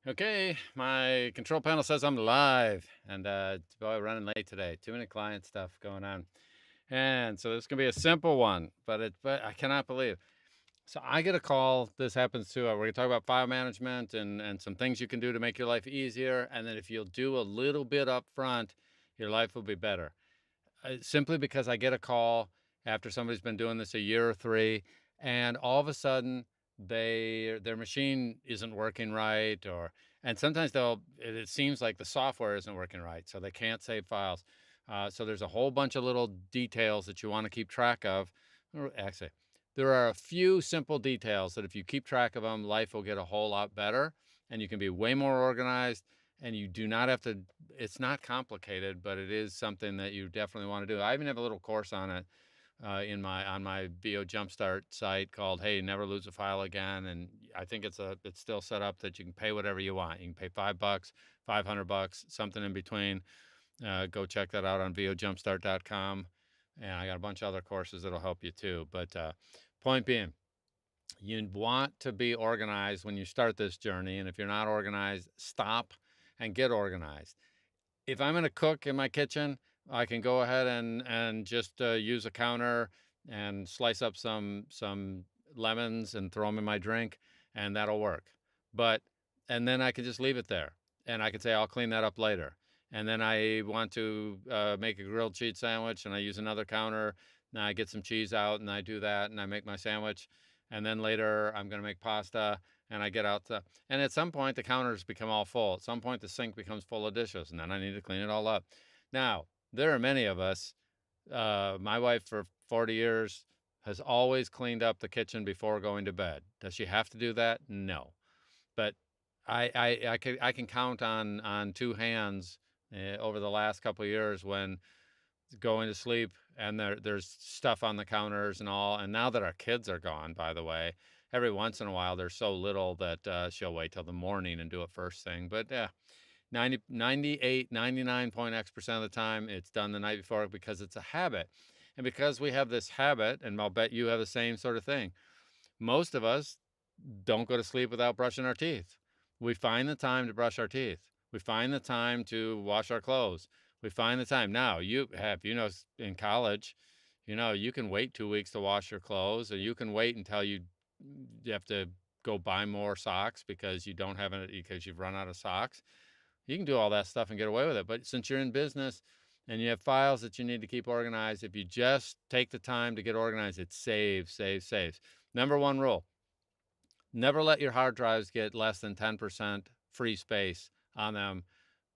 Okay, my control panel says I'm live, and boy, running late today. Too many client stuff going on, and so this is gonna be a simple one, but I cannot believe. So I get a call. This happens too. We're gonna talk about file management and some things you can do to make your life easier, and then if you'll do a little bit up front, your life will be better. Simply because I get a call after somebody's been doing this a year or three, and all of a sudden their machine isn't working right, and sometimes it seems like the software isn't working right, so they can't save files. So there's a whole bunch of little details that you want to keep track of. Actually, there are a few simple details that if you keep track of them, life will get a whole lot better, and you can be way more organized, and you do not have to. It's not complicated, but it is something that you definitely want to do. I even have a little course on it on my VO Jumpstart site called "Hey, Never Lose a File Again," and I think it's still set up that you can pay whatever you want. You can pay $5, $500, something in between. Go check that out on vojumpstart.com, and I got a bunch of other courses that'll help you too. But point being, you want to be organized when you start this journey, and if you're not organized, stop and get organized. If I'm going to cook in my kitchen, I can go ahead and just use a counter and slice up some lemons and throw them in my drink, and that'll work. But and then I can just leave it there, and I can say I'll clean that up later. And then I want to make a grilled cheese sandwich, and I use another counter. Now I get some cheese out, and I do that, and I make my sandwich. And then later I'm going to make pasta, and I get out the, and at some point the counters become all full. At some point the sink becomes full of dishes, and then I need to clean it all up. Now, there are many of us. My wife for 40 years has always cleaned up the kitchen before going to bed. Does she have to do that? No. But I can count on two hands over the last couple of years when going to sleep and there's stuff on the counters and all. And now that our kids are gone, by the way, every once in a while they're so little that she'll wait till the morning and do it first thing. But yeah, 98, 99 point X% of the time it's done the night before because it's a habit. And because we have this habit, and I'll bet you have the same sort of thing, most of us don't go to sleep without brushing our teeth. We find the time to brush our teeth. We find the time to wash our clothes. We find the time. Now, in college, you can wait 2 weeks to wash your clothes, or you can wait until you have to go buy more socks because you don't have it because you've run out of socks. You can do all that stuff and get away with it. But since you're in business and you have files that you need to keep organized, if you just take the time to get organized, it saves. Number one rule: never let your hard drives get less than 10% free space on them,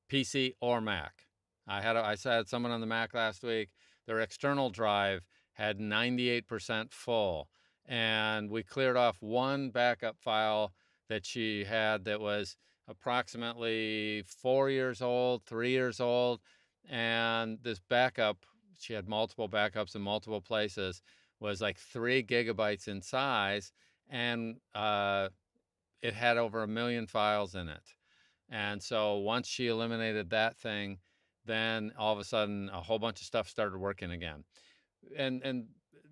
PC or Mac. I had someone on the Mac last week. Their external drive had 98% full, and we cleared off one backup file that she had that was approximately 4 years old, 3 years old, and this backup, she had multiple backups in multiple places, was like 3 gigabytes in size, and it had over 1 million files in it. And so once she eliminated that thing, then all of a sudden a whole bunch of stuff started working again. And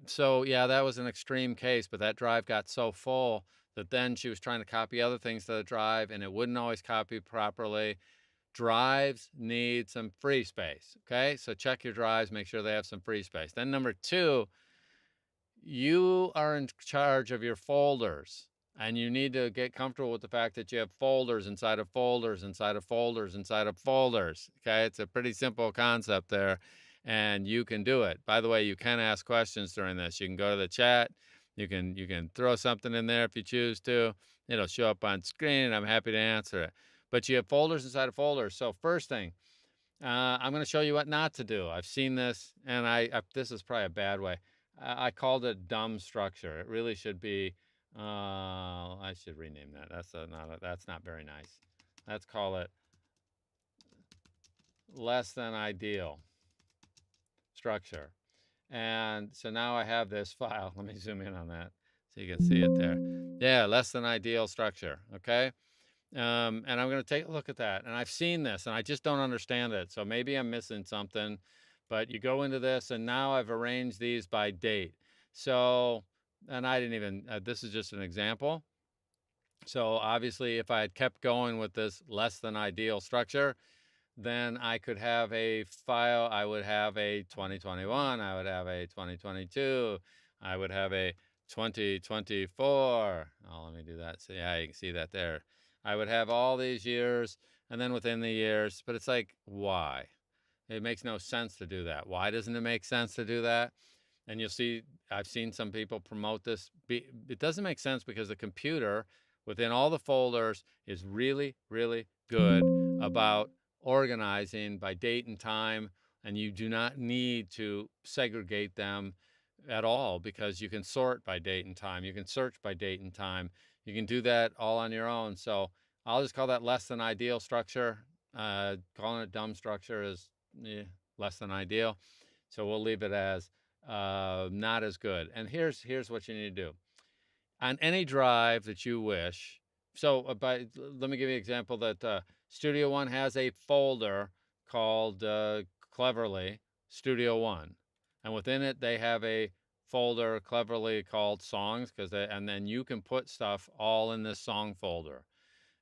so yeah, that was an extreme case, but that drive got so full that then she was trying to copy other things to the drive and it wouldn't always copy properly. Drives need some free space. Okay, so check your drives, make sure they have some free space. Then number two, you are in charge of your folders, and you need to get comfortable with the fact that you have folders inside of folders inside of folders inside of folders. Okay, it's a pretty simple concept there, and you can do it. By the way, you can ask questions during this. You can go to the chat. You can throw something in there if you choose to. It'll show up on screen, and I'm happy to answer it. But you have folders inside of folders. So first thing, I'm going to show you what not to do. I've seen this, and this is probably a bad way. I called it dumb structure. It really should be. I should rename that. That's not very nice. Let's call it less than ideal structure. And so now I have this file. Let me zoom in on that so you can see it there. Yeah, less than ideal structure. Okay. And I'm going to take a look at that. And I've seen this and I just don't understand it. So maybe I'm missing something, but you go into this and now I've arranged these by date. So, and I didn't even, this is just an example. So obviously, if I had kept going with this less than ideal structure, then I could have a file. I would have a 2021. I would have a 2022. I would have a 2024. Oh, let me do that. So yeah, you can see that there. I would have all these years, and then within the years, but it's like, why? It makes no sense to do that. Why doesn't it make sense to do that? And you'll see, I've seen some people promote this. It doesn't make sense because the computer within all the folders is really, really good about organizing by date and time. And you do not need to segregate them at all because you can sort by date and time. You can search by date and time. You can do that all on your own. So I'll just call that less than ideal structure. Calling it dumb structure is less than ideal. So we'll leave it as not as good. And here's what you need to do. On any drive that you wish, so let me give you an example that Studio One has a folder called Cleverly Studio One. And within it, they have a folder cleverly called songs and then you can put stuff all in this song folder.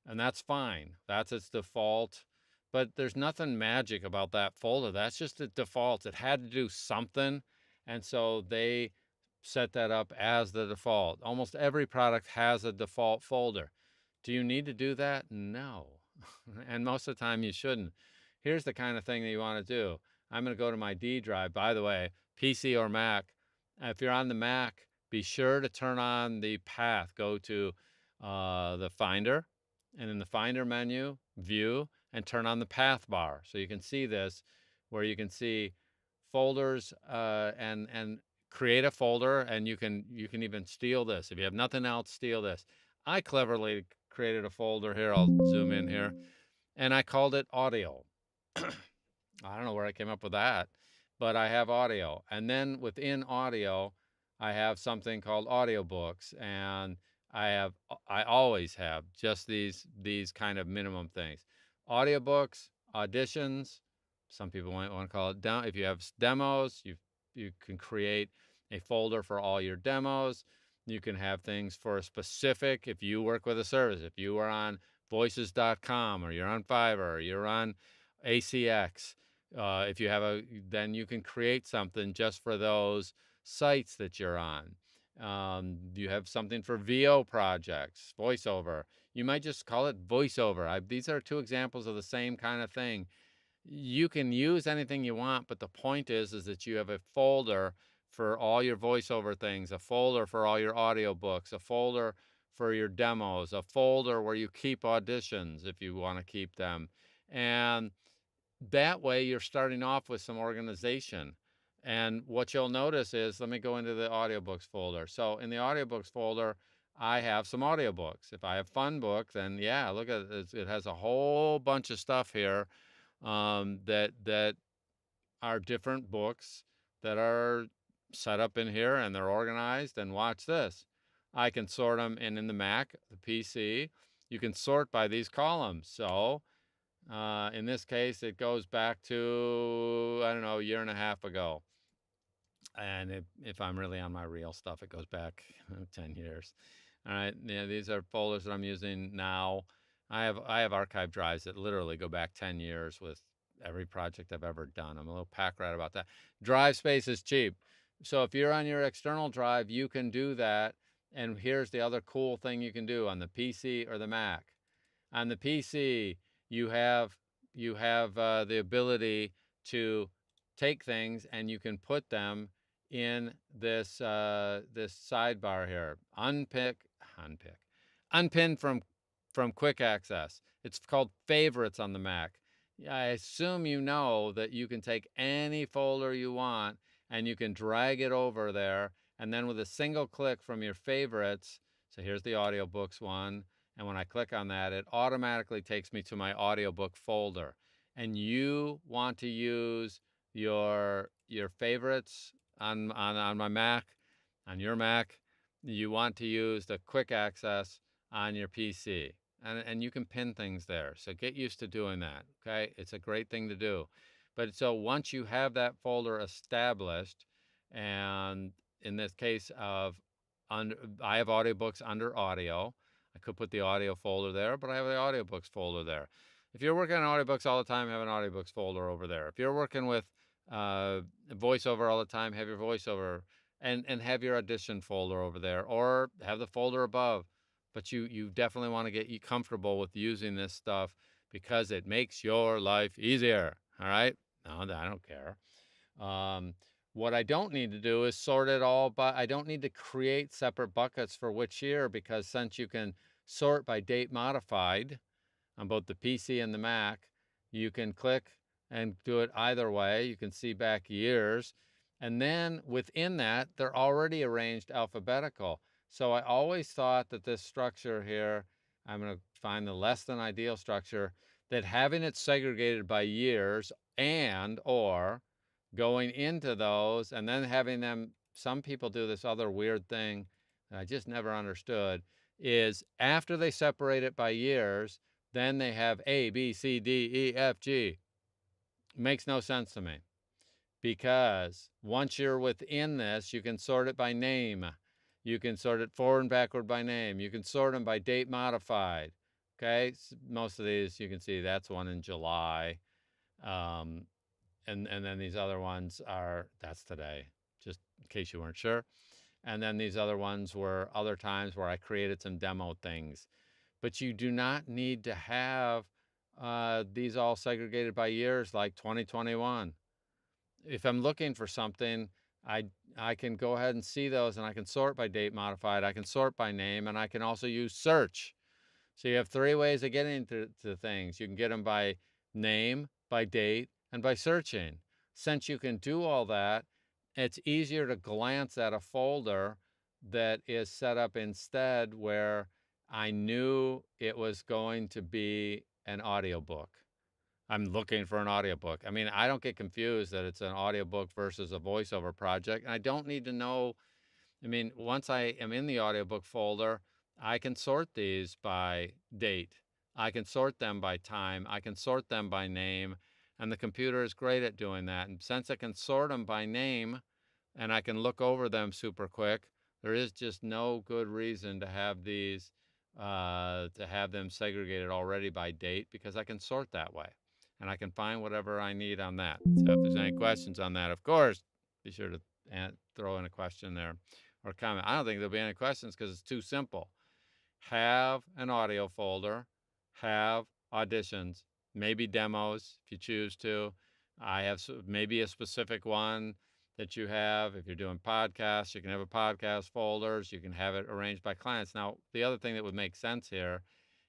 And that's fine. That's its default. But there's nothing magic about that folder. That's just the default. It had to do something. And so they set that up as the default. Almost every product has a default folder. Do you need to do that? No. And most of the time you shouldn't. Here's the kind of thing that you want to do. I'm going to go to my D drive. By the way, PC or Mac. If you're on the Mac, be sure to turn on the path. Go to the Finder, and in the Finder menu, View, and turn on the path bar. So you can see this, where you can see folders and create a folder, and you can even steal this. If you have nothing else, steal this. I cleverly created a folder here. I'll zoom in here, and I called it audio. I don't know where I came up with that, but I have audio. And then within audio, I have something called audiobooks, and I always have just these kind of minimum things. Audiobooks, auditions, some people might want to call it down. If you have demos, you can create a folder for all your demos. You can have things for a specific, if you work with a service, if you are on voices.com or you're on Fiverr or you're on ACX, if you have then you can create something just for those sites that you're on. You have something for VO projects, voiceover. You might just call it voiceover. These are two examples of the same kind of thing. You can use anything you want, but the point is that you have a folder for all your voiceover things, a folder for all your audiobooks, a folder for your demos, a folder where you keep auditions if you want to keep them. And that way you're starting off with some organization. And what you'll notice is, let me go into the audiobooks folder. So in the audiobooks folder, I have some audiobooks. If I have fun book, then yeah, look at it. It has a whole bunch of stuff here that are different books that are set up in here, and they're organized. And watch this. I can sort them in the Mac, the PC. You can sort by these columns. So in this case, it goes back to, I don't know, a year and a half ago. And if I'm really on my real stuff, it goes back 10 years. All right, yeah, these are folders that I'm using now. I have archive drives that literally go back 10 years with every project I've ever done. I'm a little pack rat about that. Drive space is cheap. So if you're on your external drive, you can do that. And here's the other cool thing you can do on the PC or the Mac. On the PC, you have the ability to take things and you can put them in this this sidebar here. Unpin from quick access. It's called favorites on the Mac. I assume you know that you can take any folder you want and you can drag it over there, and then with a single click from your favorites, so here's the audiobooks one, and when I click on that, it automatically takes me to my audiobook folder. And you want to use your favorites on my Mac, on your Mac. You want to use the quick access on your PC. And you can pin things there. So get used to doing that, okay? It's a great thing to do. But so once you have that folder established, and in this case I have audiobooks under audio, I could put the audio folder there, but I have the audiobooks folder there. If you're working on audiobooks all the time, have an audiobooks folder over there. If you're working with voiceover all the time, have your voiceover and have your audition folder over there, or have the folder above. But you definitely want to get you comfortable with using this stuff because it makes your life easier. All right? No, I don't care. What I don't need to do is sort it all, but I don't need to create separate buckets for which year, because since you can sort by date modified on both the PC and the Mac, you can click and do it either way. You can see back years. And then within that, they're already arranged alphabetical. So I always thought that this structure here, I'm going to find the less than ideal structure, that having it segregated by years and or going into those and then having them, some people do this other weird thing that I just never understood, is after they separate it by years, then they have A, B, C, D, E, F, G. Makes no sense to me, because once you're within this, you can sort it by name. You can sort it forward and backward by name. You can sort them by date modified. Okay, most of these you can see that's one in July. And then these other ones are, that's today, just in case you weren't sure. And then these other ones were other times where I created some demo things. But you do not need to have these all segregated by years like 2021. If I'm looking for something, I can go ahead and see those, and I can sort by date modified. I can sort by name, and I can also use search. So you have three ways of getting to things. You can get them by name, by date, and by searching. Since you can do all that, it's easier to glance at a folder that is set up instead where I knew it was going to be an audiobook. I'm looking for an audiobook. I mean, I don't get confused that it's an audiobook versus a voiceover project. And I don't need to know. I mean, once I am in the audiobook folder, I can sort these by date. I can sort them by time. I can sort them by name. And the computer is great at doing that. And since I can sort them by name and I can look over them super quick, there is just no good reason to have these, to have them segregated already by date, because I can sort that way. And I can find whatever I need on that. So if there's any questions on that, of course, be sure to throw in a question there or comment. I don't think there'll be any questions because it's too simple. Have an audio folder, have auditions, maybe demos if you choose to. I have maybe a specific one that you have. If you're doing podcasts, you can have a podcast folders. You can have it arranged by clients. Now, the other thing that would make sense here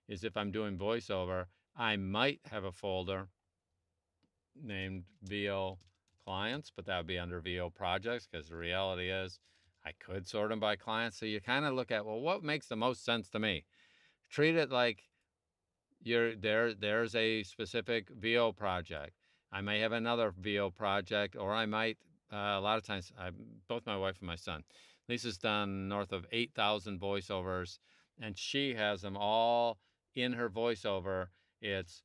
is if I'm doing voiceover, I might have a folder named VO clients, but that would be under VO projects, because the reality is I could sort them by clients. So you kind of look at, well, what makes the most sense to me? Treat it like there's a specific VO project. I may have another VO project, or I might, a lot of times, both my wife and my son, Lisa's done north of 8,000 voiceovers, and she has them all in her voiceover. It's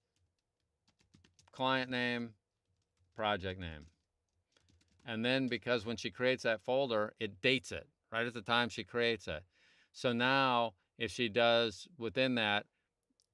client name, project name. And then because when she creates that folder, it dates it right at the time she creates it. So now if she does within that,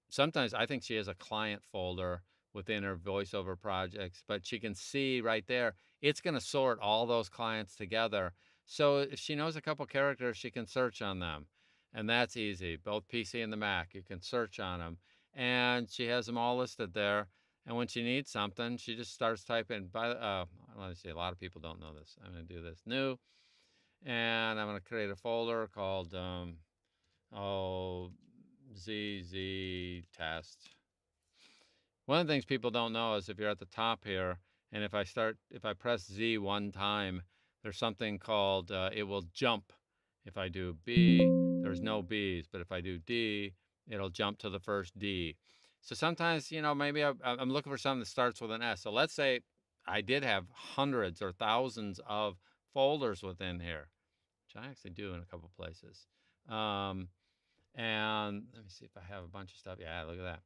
sometimes I think she has a client folder within her voiceover projects, but she can see right there, it's going to sort all those clients together. So if she knows a couple characters, she can search on them. And that's easy. Both PC and the Mac, you can search on them. And she has them all listed there. And when she needs something, she just starts typing. Let me see, a lot of people don't know this. I'm going to do this new. And I'm going to create a folder called ZZ test. One of the things people don't know is if you're at the top here, and if I press Z one time, there's something called, it will jump. If I do B, there's no B's, but if I do D, it'll jump to the first D. So sometimes, maybe I'm looking for something that starts with an S. So let's say I did have hundreds or thousands of folders within here, which I actually do in a couple places. And let me see if I have a bunch of stuff. Yeah, look at that.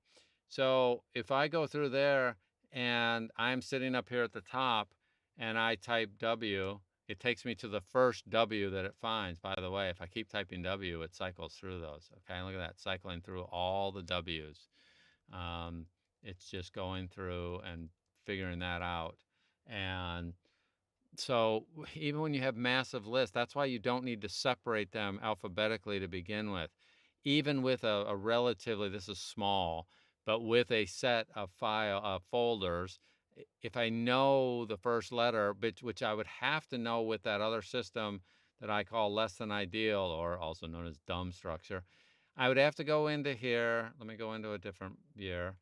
So if I go through there and I'm sitting up here at the top and I type W it takes me to the first W that it finds. By the way, if I keep typing W, it cycles through those. Okay, look at that, cycling through all the W's. It's just going through and figuring that out. And so even when you have massive lists, that's why you don't need to separate them alphabetically to begin with. Even with a relatively, this is small, but with a set of folders, if I know the first letter, which I would have to know with that other system that I call less than ideal, or also known as dumb structure, I would have to go into here. Let me go into a different year.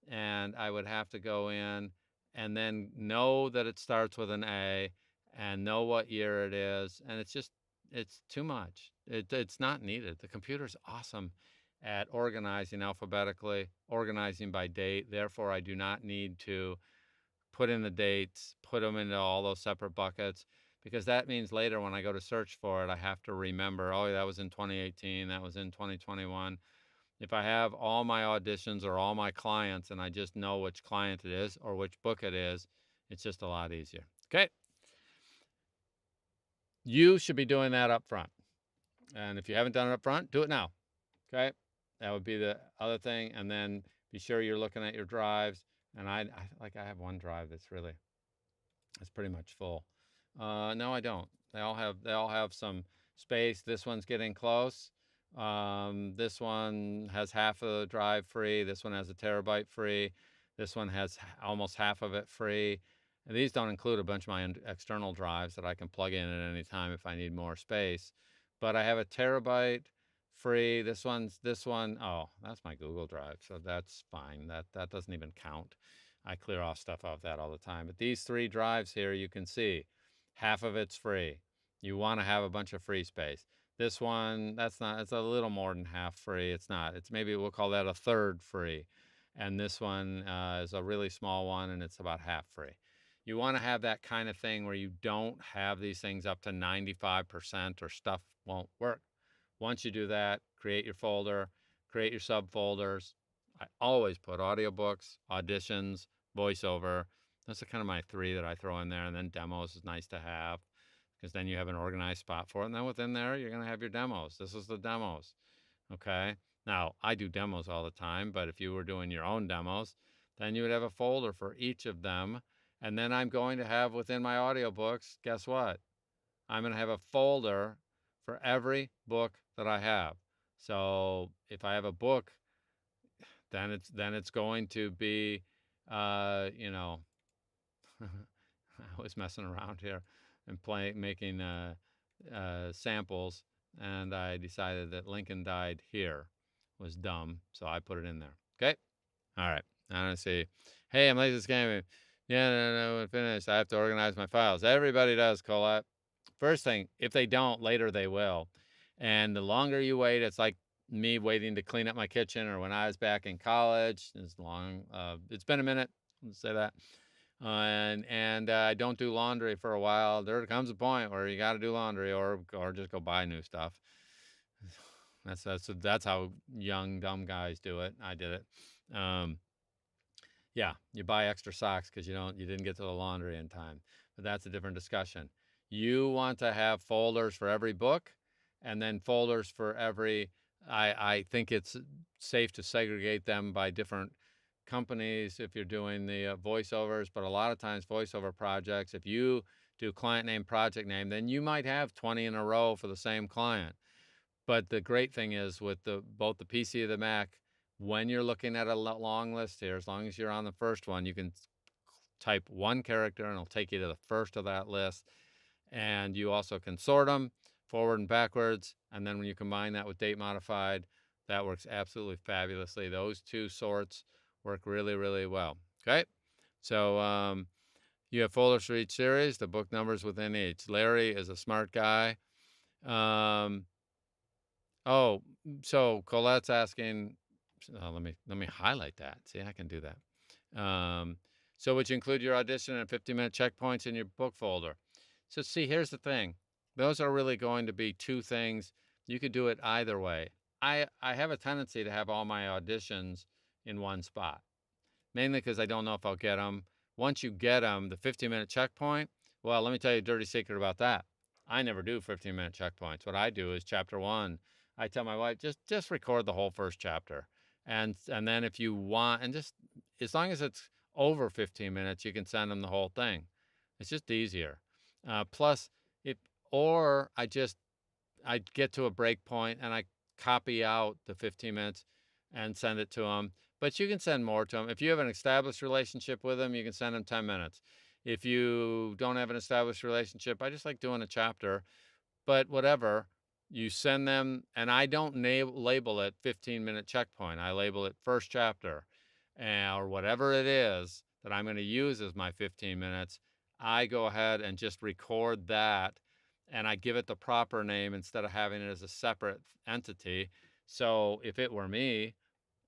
And I would have to go in and then know that it starts with an A and know what year it is. And it's too much. It's not needed. The computer's awesome at organizing alphabetically, organizing by date. Therefore, I do not need to put in the dates, put them into all those separate buckets, because that means later when I go to search for it, I have to remember, oh, that was in 2018, that was in 2021. If I have all my auditions or all my clients and I just know which client it is or which book it is, it's just a lot easier. Okay. You should be doing that up front. And if you haven't done it up front, do it now. Okay. That would be the other thing. And then be sure you're looking at your drives. And I have one drive that's pretty much full. No, I don't. They all have some space. This one's getting close. This one has half of the drive free. This one has a terabyte free. This one has almost half of it free. And these don't include a bunch of my external drives that I can plug in at any time if I need more space. But I have a terabyte free. This one, oh, that's my Google Drive, so that's fine. That doesn't even count. I clear off stuff off that all the time. But these 3 drives here, you can see half of it's free. You want to have a bunch of free space. This one, it's a little more than half free. It's not. It's maybe we'll call that a third free. And this one is a really small one, and it's about half free. You want to have that kind of thing where you don't have these things up to 95% or stuff won't work. Once you do that, create your folder, create your subfolders. I always put audiobooks, auditions, voiceover. Those are kind of my 3 that I throw in there. And then demos is nice to have because then you have an organized spot for it. And then within there, you're going to have your demos. This is the demos. Okay. Now, I do demos all the time, but if you were doing your own demos, then you would have a folder for each of them. And then I'm going to have within my audiobooks, guess what? I'm going to have a folder for every book that I have. So if I have a book, then it's going to be, I was messing around here and making samples, and I decided that Lincoln Died Here was dumb, so I put it in there. Okay, all right. Now let's see. Hey, I'm late this game. Yeah, no, finished. I have to organize my files. Everybody does, Colette. First thing, if they don't, later they will. And the longer you wait, it's like me waiting to clean up my kitchen, or when I was back in college. It's been a minute. Let's say that. And I don't do laundry for a while. There comes a point where you got to do laundry, or just go buy new stuff. That's how young dumb guys do it. I did it. Yeah, you buy extra socks because you didn't get to the laundry in time. But that's a different discussion. You want to have folders for every book, and then folders for every. I think it's safe to segregate them by different companies if you're doing the voiceovers, but a lot of times voiceover projects, if you do client name, project name, then you might have 20 in a row for the same client. But the great thing is with both the PC and the Mac, when you're looking at a long list here, as long as you're on the first one, you can type one character and it'll take you to the first of that list. And you also can sort them forward and backwards. And then when you combine that with date modified, that works absolutely fabulously. Those 2 sorts work really, really well. Okay. So you have folders for each series, the book numbers within each. Larry is a smart guy. So Colette's asking, let me highlight that. See, I can do that. So which include your audition and 50-minute checkpoints in your book folder. So see, here's the thing. Those are really going to be 2 things. You could do it either way. I have a tendency to have all my auditions in one spot, mainly because I don't know if I'll get them. Once you get them, the 50-minute checkpoint Well, let me tell you a dirty secret about that. I never do 15-minute checkpoints. What I do is chapter 1, I tell my wife, just record the whole first chapter. And then if you want, and just as long as it's over 15 minutes, you can send them the whole thing. It's just easier. Plus, or I get to a break point and I copy out the 15 minutes and send it to them. But you can send more to them. If you have an established relationship with them, you can send them 10 minutes. If you don't have an established relationship, I just like doing a chapter. But whatever, you send them, and I don't label it 15-minute checkpoint. I label it first chapter, or whatever it is that I'm going to use as my 15 minutes. I go ahead and just record that, and I give it the proper name instead of having it as a separate entity. So if it were me,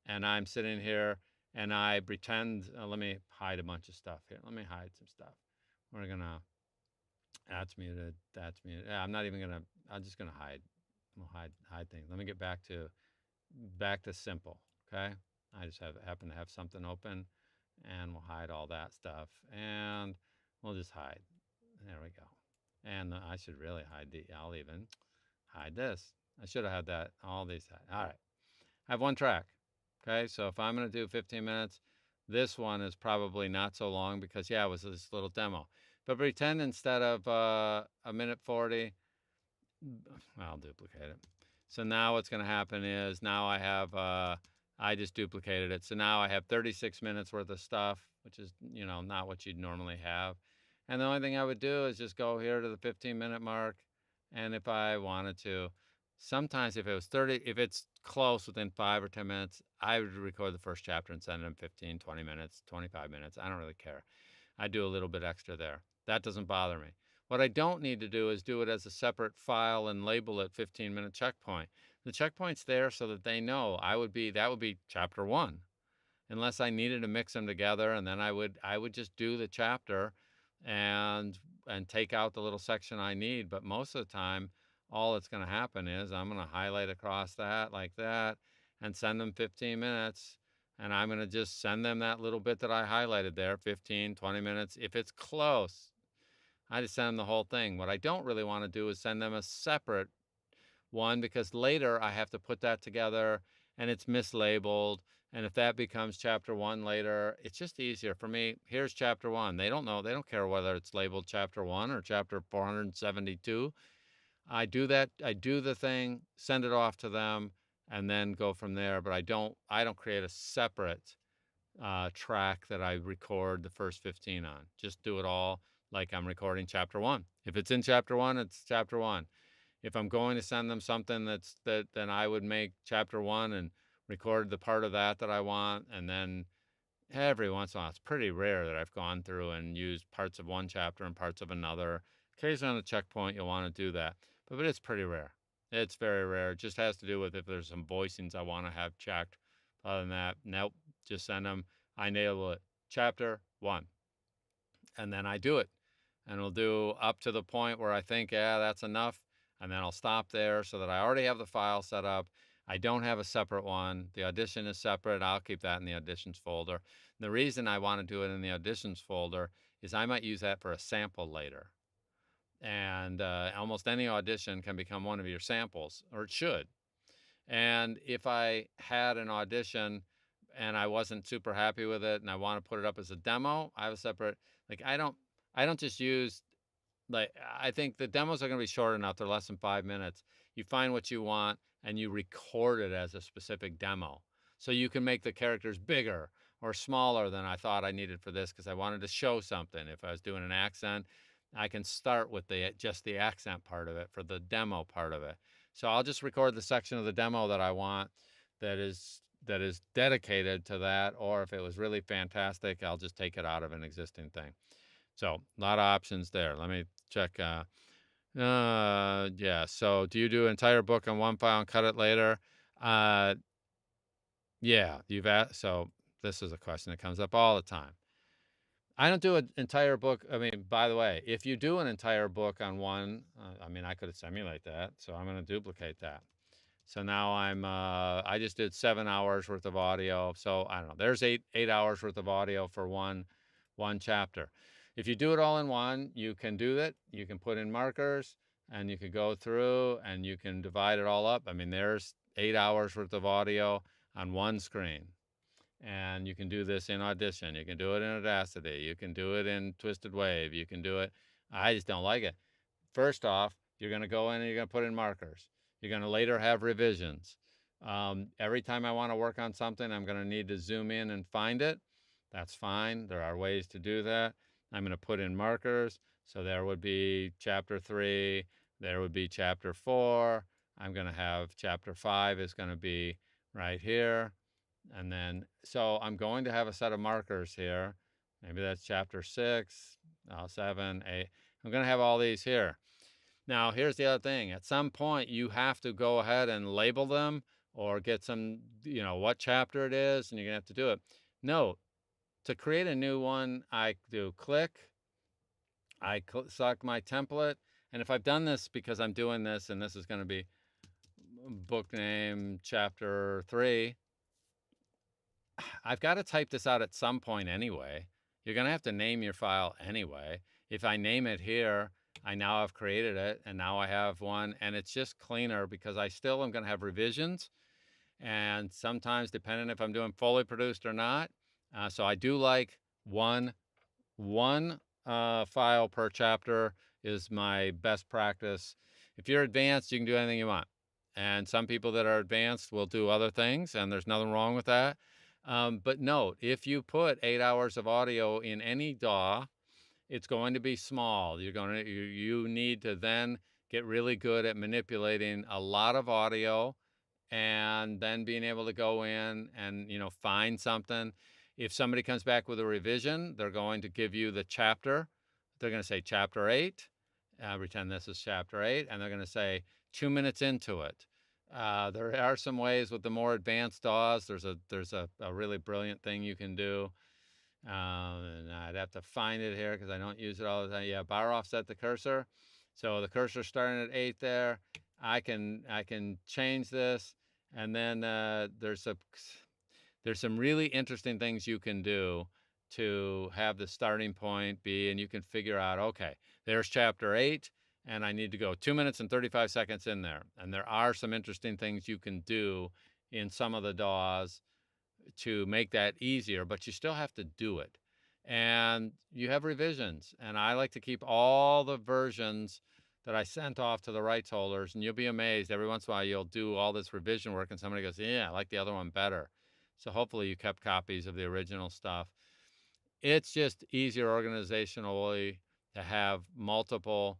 and I'm sitting here and I pretend, let me hide a bunch of stuff here. Let me hide some stuff. We're gonna, that's muted, that's muted. Yeah, I'm not even gonna, I'm just gonna hide. We'll hide things. Let me get back to simple, okay? I just happen to have something open, and we'll hide all that stuff, and we'll just hide. There we go. And I should really hide I'll even hide this. I should have had that, all these. All right. I have one track. Okay, so if I'm going to do 15 minutes, this one is probably not so long because, yeah, it was this little demo. But pretend instead of a minute 40, I'll duplicate it. So now what's going to happen is now I have, I just duplicated it. So now I have 36 minutes worth of stuff, which is, not what you'd normally have. And the only thing I would do is just go here to the 15-minute mark. And if I wanted to, sometimes if it was 30, if it's close within 5 or 10 minutes, I would record the first chapter and send them 15, 20 minutes, 25 minutes. I don't really care. I do a little bit extra there. That doesn't bother me. What I don't need to do is do it as a separate file and label it 15-minute checkpoint. The checkpoint's there so that they know that would be chapter 1. Unless I needed to mix them together, and then I would just do the chapter and take out the little section I need. But most of the time, all that's going to happen is I'm going to highlight across that like that and send them 15 minutes. And I'm going to just send them that little bit that I highlighted there, 15, 20 minutes. If it's close, I just send them the whole thing. What I don't really want to do is send them a separate one, because later I have to put that together and it's mislabeled. And if that becomes chapter 1 later, it's just easier for me. Here's chapter 1. They don't know. They don't care whether it's labeled chapter 1 or chapter 472. I do that. I do the thing, send it off to them, and then go from there. But I don't create a separate track that I record the first 15 on. Just do it all like I'm recording chapter 1. If it's in chapter 1, it's chapter 1. If I'm going to send them something then I would make chapter 1 and record the part of that I want. And then every once in a while, it's pretty rare that I've gone through and used parts of one chapter and parts of another. Occasionally on a checkpoint, you'll want to do that. But it's pretty rare. It's very rare. It just has to do with if there's some voicings I want to have checked. Other than that, nope. Just send them. I nail it. Chapter 1. And then I do it. And we'll do up to the point where I think, yeah, that's enough. And then I'll stop there so that I already have the file set up. I don't have a separate one. The audition is separate. I'll keep that in the auditions folder. And the reason I want to do it in the auditions folder is I might use that for a sample later. And almost any audition can become one of your samples, or it should. And if I had an audition and I wasn't super happy with it and I want to put it up as a demo, I have a separate, I don't just use, I think the demos are going to be short enough. They're less than 5 minutes. You find what you want and you record it as a specific demo. So you can make the characters bigger or smaller than I thought I needed for this because I wanted to show something. If I was doing an accent, I can start with just the accent part of it for the demo part of it. So I'll just record the section of the demo that I want that is dedicated to that. Or if it was really fantastic, I'll just take it out of an existing thing. So a lot of options there. Let me check. Yeah. So do you do an entire book on one file and cut it later? Yeah. You've asked. So this is a question that comes up all the time. I don't do an entire book. I mean, by the way, if you do an entire book on one, I could simulate that. So I'm going to duplicate that. So now I just did 7 hours worth of audio. So I don't know. There's eight hours worth of audio for one chapter. If you do it all in one, you can do that. You can put in markers and you can go through and you can divide it all up. I mean, there's 8 hours worth of audio on one screen. And you can do this in Audition. You can do it in Audacity. You can do it in Twisted Wave. You can do it. I just don't like it. First off, you're going to go in and you're going to put in markers. You're going to later have revisions. Every time I want to work on something, I'm going to need to zoom in and find it. That's fine. There are ways to do that. I'm going to put in markers. So there would be chapter 3. There would be chapter 4. I'm going to have chapter 5 is going to be right here. And then, so I'm going to have a set of markers here. Maybe that's chapter 6, 7, 8. I'm going to have all these here. Now, here's the other thing. At some point, you have to go ahead and label them or get some, what chapter it is, and you're going to have to do it. Note, to create a new one, I do click, I select my template, and if I've done this because I'm doing this, and this is going to be book name chapter 3, I've got to type this out at some point anyway. You're going to have to name your file anyway. If I name it here, I now have created it, and now I have one, and it's just cleaner because I still am going to have revisions, and sometimes depending if I'm doing fully produced or not. So I do like one file per chapter is my best practice. If you're advanced, you can do anything you want. And some people that are advanced will do other things, and there's nothing wrong with that. But note, if you put 8 hours of audio in any DAW, it's going to be small. You need to then get really good at manipulating a lot of audio and then being able to go in and, find something. If somebody comes back with a revision, they're going to give you the chapter. They're going to say chapter 8, pretend this is chapter 8, and they're going to say 2 minutes into it. There are some ways with the more advanced DAWs. There's a really brilliant thing you can do. And I'd have to find it here because I don't use it all the time. Yeah, bar offset the cursor. So the cursor starting at 8 there. I can change this, and then there's some really interesting things you can do to have the starting point be, and you can figure out, okay, there's chapter 8, and I need to go 2 minutes and 35 seconds in there. And there are some interesting things you can do in some of the DAWs to make that easier, but you still have to do it. And you have revisions, and I like to keep all the versions that I sent off to the rights holders, and you'll be amazed. Every once in a while, you'll do all this revision work, and somebody goes, yeah, I like the other one better. So hopefully you kept copies of the original stuff. It's just easier organizationally to have multiple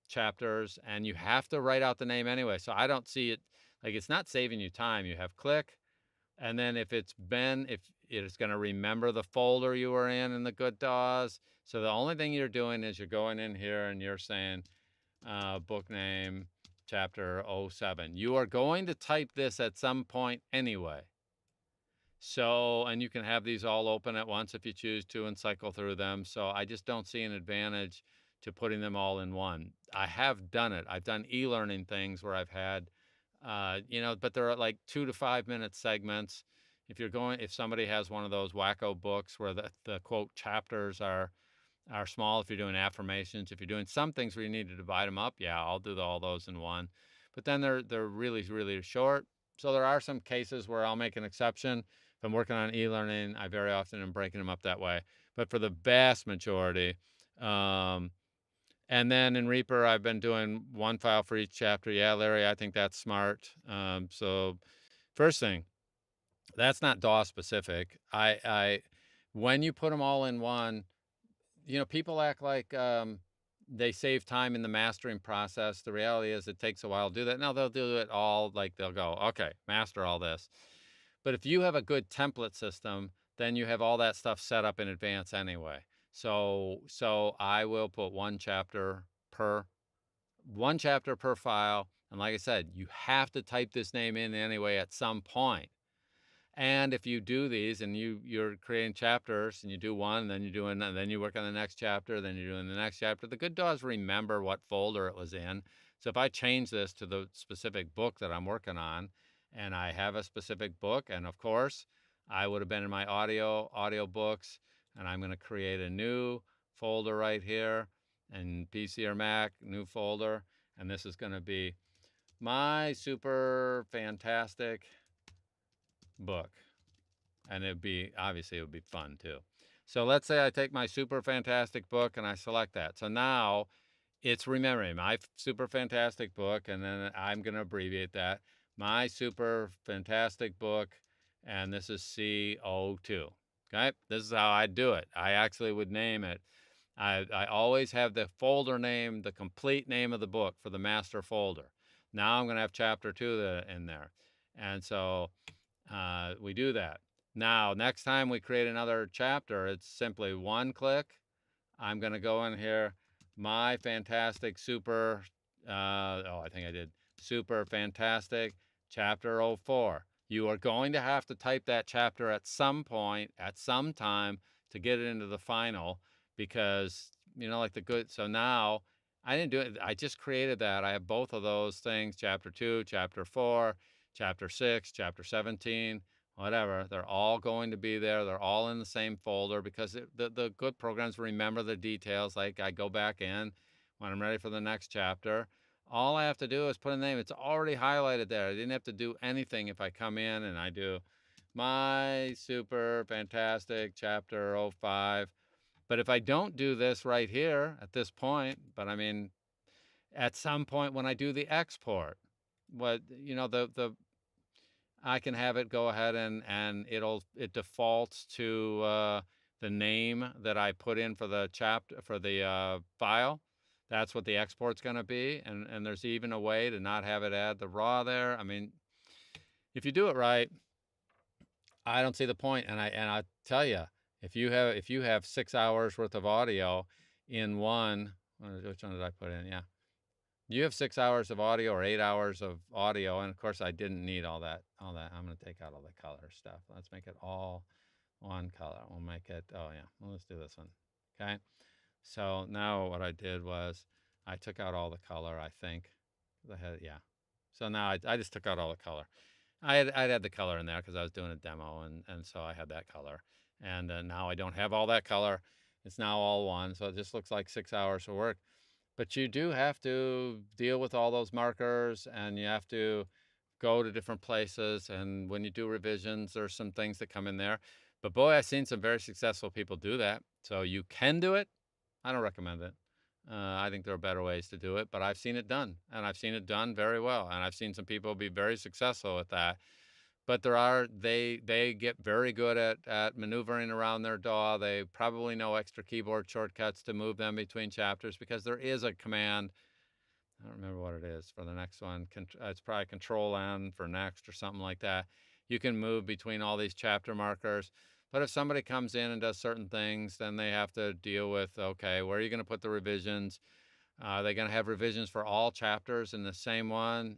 chapters, and you have to write out the name anyway. So I don't see it, like it's not saving you time. You have click, and then if it's going to remember the folder you were in the good DAWs. So the only thing you're doing is you're going in here and you're saying book name chapter 07. You are going to type this at some point anyway. So, and you can have these all open at once if you choose to and cycle through them. So I just don't see an advantage to putting them all in one. I have done it. I've done e-learning things where I've had, but there are like 2 to 5 minute segments. If somebody has one of those wacko books where the quote chapters are small, if you're doing affirmations, if you're doing some things where you need to divide them up, yeah, I'll do all those in one. But then they're really, really short. So there are some cases where I'll make an exception. If I'm working on e-learning, I very often am breaking them up that way. But for the vast majority, and then in Reaper, I've been doing one file for each chapter. Yeah, Larry, I think that's smart. So first thing, that's not DAW specific. When you put them all in one, people act like they save time in the mastering process. The reality is it takes a while to do that. Now they'll do it all, like they'll go, okay, master all this. But if you have a good template system, then you have all that stuff set up in advance anyway. So I will put one chapter per file. And like I said, you have to type this name in anyway at some point. And if you do these and you're creating chapters and you do one, and then you do and then you work on the next chapter, then you're doing the next chapter, the good DAWs remember what folder it was in. So if I change this to the specific book that I'm working on, and I have a specific book, and of course, I would have been in my audio books, and I'm going to create a new folder right here, and PC or Mac, new folder, and this is going to be my super fantastic book. And it'd be, obviously it would be fun too. So let's say I take my super fantastic book and I select that. So now it's remembering my super fantastic book, and then I'm going to abbreviate that. My super fantastic book, and this is CO2. Okay, this is how I do it. I actually would name it. I always have the folder name, the complete name of the book for the master folder. Now I'm going to have chapter 2 in there. And so we do that. Now, next time we create another chapter, it's simply one click. I'm going to go in here, my fantastic super, I think I did super fantastic chapter 04. You are going to have to type that chapter at some point, at some time, to get it into the final, because, like the good. So now I didn't do it. I just created that. I have both of those things, chapter 2, chapter 4, chapter 6, chapter 17, whatever. They're all going to be there. They're all in the same folder, because the good programs remember the details. Like I go back in when I'm ready for the next chapter. All I have to do is put a name. It's already highlighted there. I didn't have to do anything if I come in and I do my super fantastic chapter 05. But if I don't do this right here at this point, but I mean, at some point when I do the export, the I can have it go ahead and it defaults to the name that I put in for the chapter, for the file. That's what the export's going to be, and there's even a way to not have it add the raw there. I mean, if you do it right, I don't see the point. And I tell you, if you have 6 hours worth of audio in one, which one did I put in? Yeah. You have 6 hours of audio or 8 hours of audio, and of course I didn't need all that. I'm going to take out all the color stuff. Let's make it all one color. We'll make it, well, let's do this one. Okay. So now what I did was I took out all the color, I think. So now I just took out all the color. I'd had the color in there because I was doing a demo, and so I had that color. And now I don't have all that color. It's now all one, so it just looks like 6 hours of work. But you do have to deal with all those markers, and you have to go to different places. And when you do revisions, there's some things that come in there. But boy, I've seen some very successful people do that. So you can do it. I don't recommend it. I think there are better ways to do it, but I've seen it done, and I've seen it done very well. And I've seen some people be very successful at that. But they get very good at maneuvering around their DAW. They probably know extra keyboard shortcuts to move them between chapters, because there is a command. I don't remember what it is for the next one. It's probably Control N for next or something like that. You can move between all these chapter markers. But if somebody comes in and does certain things, then they have to deal with, okay, where are you going to put the revisions? Are they going to have revisions for all chapters in the same one?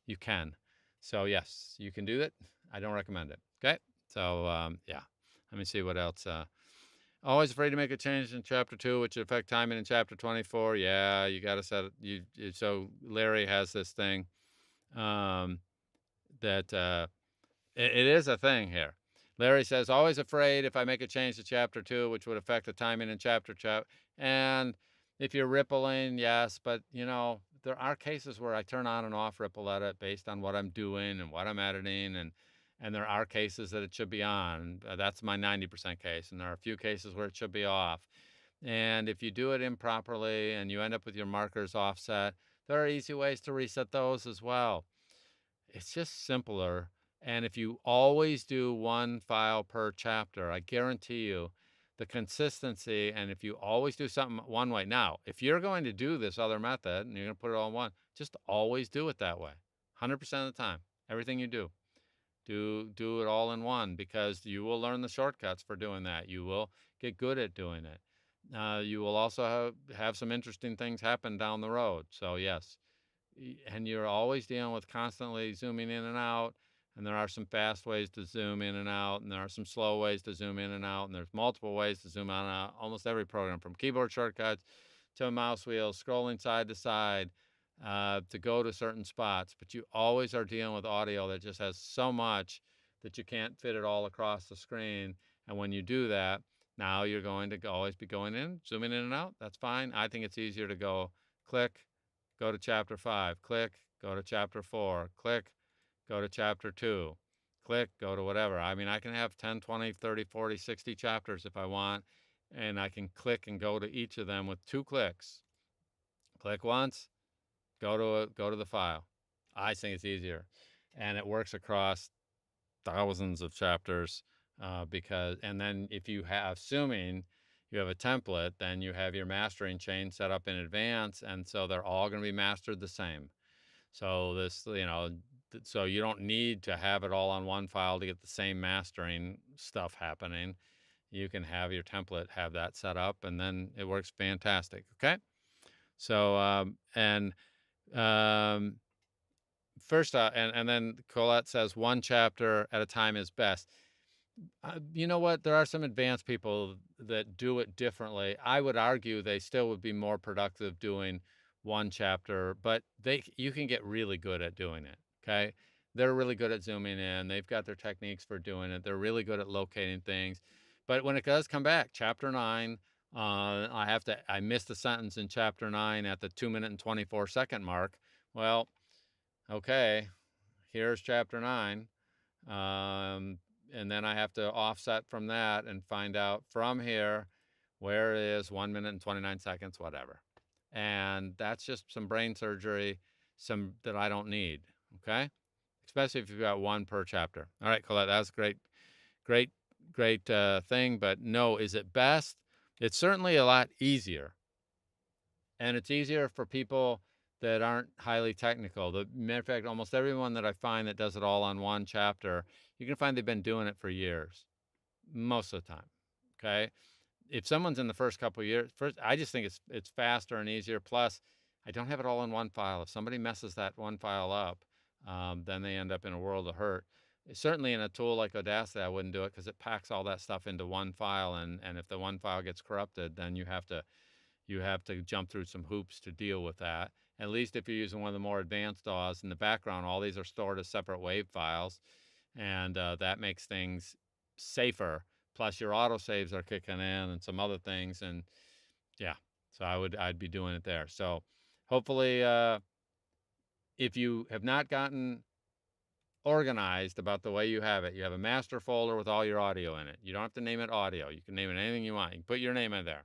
You can. So yes, you can do it. I don't recommend it. Okay. So yeah, let me see what else. Always afraid to make a change in chapter 2, which would affect timing in chapter 24. Yeah, you got to set it. So Larry has this thing that it is a thing here. Larry says, always afraid if I make a change to chapter 2, which would affect the timing in chapter. And if you're rippling, yes, but there are cases where I turn on and off ripple edit based on what I'm doing and what I'm editing, and there are cases that it should be on. That's my 90% case, and there are a few cases where it should be off. And if you do it improperly and you end up with your markers offset, there are easy ways to reset those as well. It's just simpler. And if you always do one file per chapter, I guarantee you the consistency. And if you always do something one way, now, if you're going to do this other method and you're going to put it all in one, just always do it that way. 100% of the time, everything you do it all in one, because you will learn the shortcuts for doing that. You will get good at doing it. You will also have some interesting things happen down the road. So yes, and you're always dealing with constantly zooming in and out, and there are some fast ways to zoom in and out, and there are some slow ways to zoom in and out, and there's multiple ways to zoom in and out. Almost every program, from keyboard shortcuts to mouse wheels, scrolling side to side, to go to certain spots. But you always are dealing with audio that just has so much that you can't fit it all across the screen. And when you do that, Now you're going to always be going in, zooming in and out. That's fine. I think it's easier to go click, go to chapter 5, click, go to chapter 4, click, go to chapter 2, click, go to whatever. I mean, I can have 10, 20, 30, 40, 60 chapters if I want, and I can click and go to each of them with 2 clicks. Click once, go to the file. I think it's easier, and it works across thousands of chapters because, and then if you have, assuming you have a template, then you have your mastering chain set up in advance, and so they're all going to be mastered the same. So this, so you don't need to have it all on one file to get the same mastering stuff happening. You can have your template have that set up, and then it works fantastic. Okay. So first, and then Colette says 1 chapter at a time is best. You know what? There are some advanced people that do it differently. I would argue they still would be more productive doing 1 chapter, but you can get really good at doing it. Okay. They're really good at zooming in. They've got their techniques for doing it. They're really good at locating things. But when it does come back, chapter 9, I missed a sentence in chapter 9 at the 2-minute and 24-second mark. Well, okay, here's chapter 9. And then I have to offset from that and find out from here where it is 1 minute and 29 seconds, whatever. And that's just some brain surgery, some that I don't need. Okay. Especially if you've got 1 per chapter. All right, Colette, that's great thing. But no, is it best? It's certainly a lot easier. And it's easier for people that aren't highly technical. The matter of fact, almost everyone that I find that does it all on 1 chapter, you can find they've been doing it for years, most of the time. Okay. If someone's in the first couple of years, I just think it's faster and easier. Plus, I don't have it all in 1 file. If somebody messes that 1 file up, then they end up in a world of hurt. Certainly in a tool like Audacity, I wouldn't do it because it packs all that stuff into 1 file. And if the 1 file gets corrupted, then you have to jump through some hoops to deal with that. At least if you're using one of the more advanced DAWs, in the background, all these are stored as separate WAV files, and that makes things safer. Plus, your autosaves are kicking in and some other things, and yeah, so I'd be doing it there. So hopefully, if you have not gotten organized about the way you have it, you have a master folder with all your audio in it. You don't have to name it audio. You can name it anything you want. You can put your name in there.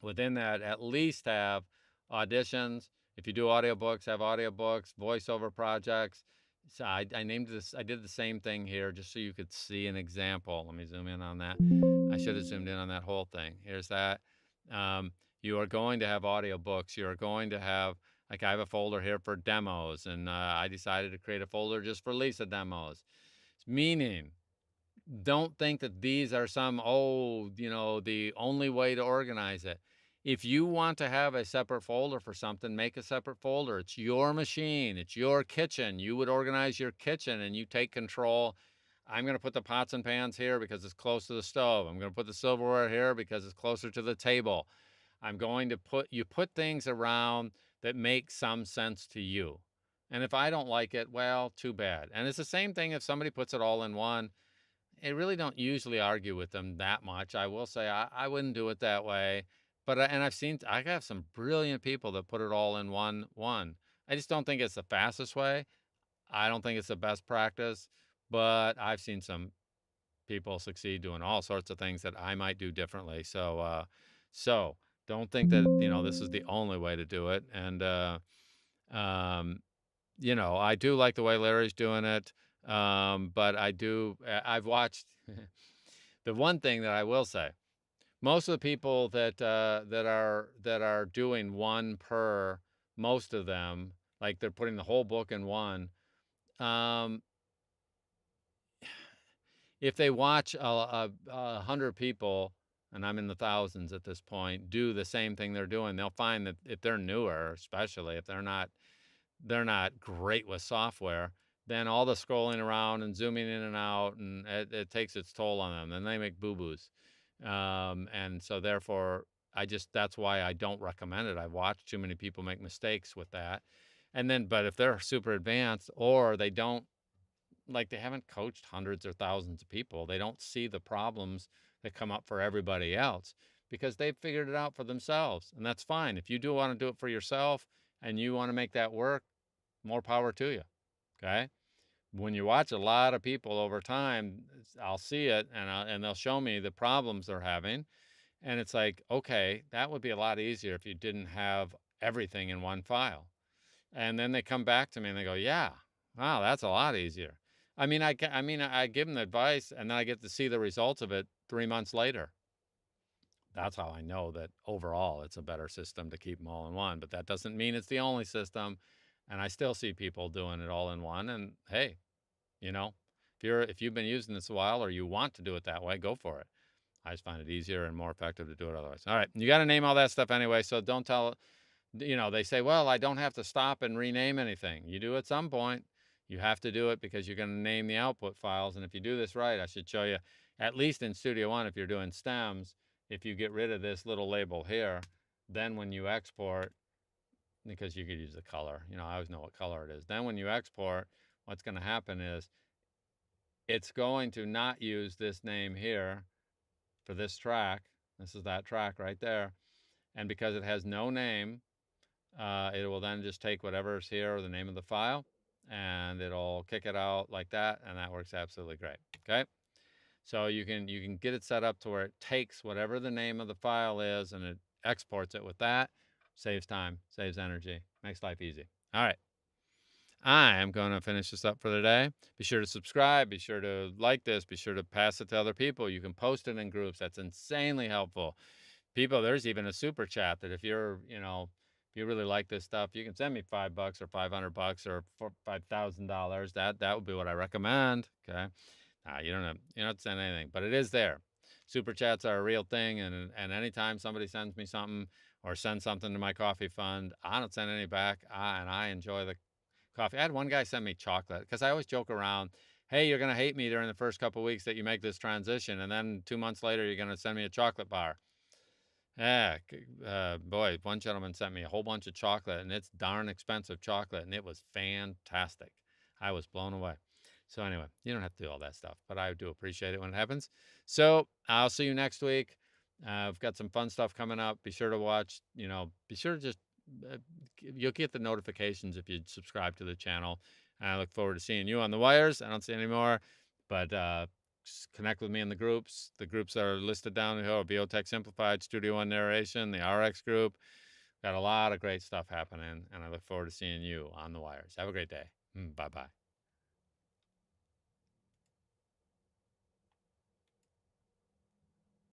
Within that, at least have auditions. If you do audiobooks, have audiobooks, voiceover projects. So I named this, I did the same thing here just so you could see an example. Let me zoom in on that. I should have zoomed in on that whole thing. Here's that. You are going to have audiobooks. You are going to have, like, I have a folder here for demos, and I decided to create a folder just for Lisa demos. Meaning, don't think that these are some, the only way to organize it. If you want to have a separate folder for something, make a separate folder. It's your machine. It's your kitchen. You would organize your kitchen and you take control. I'm going to put the pots and pans here because it's close to the stove. I'm going to put the silverware here because it's closer to the table. I'm going to put things around that make some sense to you. And if I don't like it, well, too bad. And it's the same thing if somebody puts it all in one. I really don't usually argue with them that much. I will say I wouldn't do it that way. But I have some brilliant people that put it all in one. I just don't think it's the fastest way. I don't think it's the best practice, but I've seen some people succeed doing all sorts of things that I might do differently. So don't think that, this is the only way to do it. And, I do like the way Larry's doing it. But I've watched the one thing that I will say, most of the people that are doing 1 per, most of them, like they're putting the whole book in 1. If they watch 100 people, and I'm in the thousands at this point, do the same thing they're doing, they'll find that if they're newer, especially if they're not great with software, then all the scrolling around and zooming in and out, and it takes its toll on them. Then they make boo-boos. And so therefore, that's why I don't recommend it. I've watched too many people make mistakes with that. And then, but if they're super advanced, or they don't, like, they haven't coached hundreds or thousands of people, they don't see the problems that come up for everybody else because they've figured it out for themselves. And that's fine. If you do want to do it for yourself and you want to make that work, more power to you. Okay. When you watch a lot of people over time, I'll see it and they'll show me the problems they're having. And it's like, okay, that would be a lot easier if you didn't have everything in one file. And then they come back to me and they go, yeah, wow, that's a lot easier. I give them the advice and then I get to see the results of it 3 months later. That's how I know that overall it's a better system to keep them all in one. But that doesn't mean it's the only system. And I still see people doing it all in one. And hey, if you've been using this a while or you want to do it that way, go for it. I just find it easier and more effective to do it otherwise. All right, you got to name all that stuff anyway. So don't tell. They say, well, I don't have to stop and rename anything. You do at some point. You have to do it because you're going to name the output files. And if you do this right, I should show you, at least in Studio One, if you're doing stems, if you get rid of this little label here, then when you export, because you could use the color, I always know what color it is. Then when you export, what's going to happen is it's going to not use this name here for this track. This is that track right there. And because it has no name, it will then just take whatever's here or the name of the file and it'll kick it out like that. And that works absolutely great. Okay. So you can get it set up to where it takes whatever the name of the file is and it exports it with that. Saves time, saves energy, makes life easy. All right. I am going to finish this up for today. Be sure to subscribe. Be sure to like this. Be sure to pass it to other people. You can post it in groups. That's insanely helpful. People, there's even a super chat that if you're, if you really like this stuff, you can send me $5 or $500 or $5,000. That would be what I recommend. Okay. You don't have to send anything, but it is there. Super chats are a real thing. And anytime somebody sends me something or sends something to my coffee fund, I don't send any back. And I enjoy the coffee. I had one guy send me chocolate because I always joke around, hey, you're going to hate me during the first couple of weeks that you make this transition. And then 2 months later, you're going to send me a chocolate bar. Yeah, boy, one gentleman sent me a whole bunch of chocolate and it's darn expensive chocolate and it was fantastic. I was blown away. So anyway, you don't have to do all that stuff, but I do appreciate it when it happens. So I'll see you next week. I've got some fun stuff coming up. Be sure to watch, be sure to just, you'll get the notifications if you subscribe to the channel. And I look forward to seeing you on the wires. I don't see any more, but connect with me in the groups. The groups are listed down here: BO Tech Simplified, Studio One Narration, the RX group. Got a lot of great stuff happening, and I look forward to seeing you on the wires. Have a great day. Bye-bye.